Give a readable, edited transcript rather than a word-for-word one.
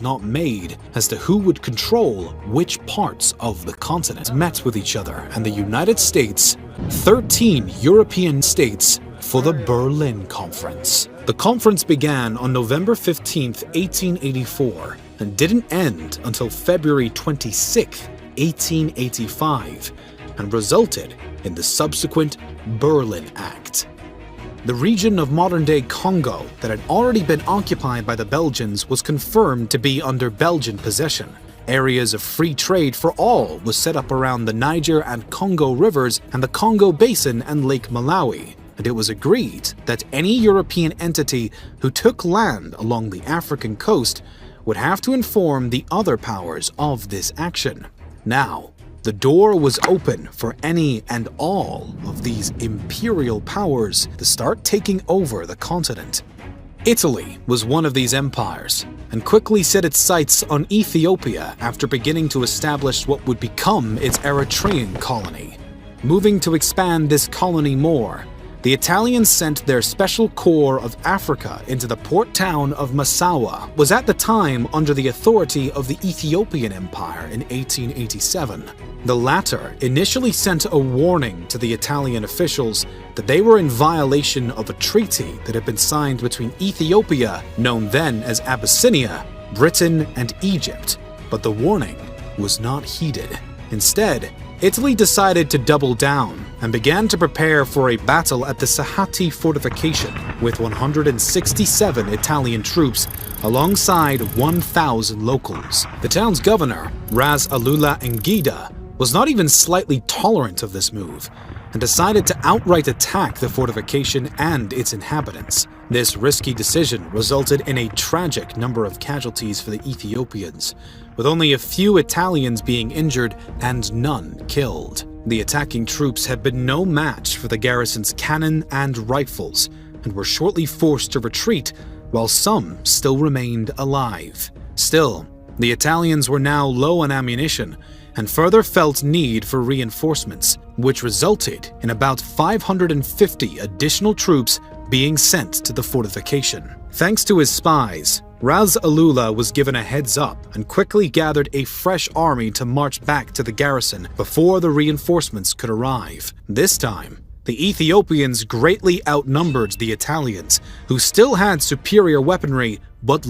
not made as to who would control which parts of the continent. Met with each other, and the United States, 13 European states, for the Berlin Conference. The conference began on November 15, 1884, and didn't end until February 26, 1885, and resulted in the subsequent Berlin Act. The region of modern-day Congo that had already been occupied by the Belgians was confirmed to be under Belgian possession. Areas of free trade for all was set up around the Niger and Congo rivers and the Congo Basin and Lake Malawi, and it was agreed that any European entity who took land along the African coast would have to inform the other powers of this action. Now, the door was open for any and all of these imperial powers to start taking over the continent. Italy was one of these empires, and quickly set its sights on Ethiopia after beginning to establish what would become its Eritrean colony. Moving to expand this colony more, the Italians sent their Special Corps of Africa into the port town of Massawa, was at the time under the authority of the Ethiopian Empire in 1887. The latter initially sent a warning to the Italian officials that they were in violation of a treaty that had been signed between Ethiopia, known then as Abyssinia, Britain, and Egypt, but the warning was not heeded. Instead, Italy decided to double down and began to prepare for a battle at the Sahati fortification with 167 Italian troops alongside 1,000 locals. The town's governor, Ras Alula Ngida, was not even slightly tolerant of this move and decided to outright attack the fortification and its inhabitants. This risky decision resulted in a tragic number of casualties for the Ethiopians, with only a few Italians being injured and none killed. The attacking troops had been no match for the garrison's cannon and rifles, and were shortly forced to retreat, while some still remained alive. Still, the Italians were now low on ammunition, and further felt need for reinforcements, which resulted in about 550 additional troops being sent to the fortification. Thanks to his spies, Ras Alula was given a heads up and quickly gathered a fresh army to march back to the garrison before the reinforcements could arrive. This time, the Ethiopians greatly outnumbered the Italians, who still had superior weaponry but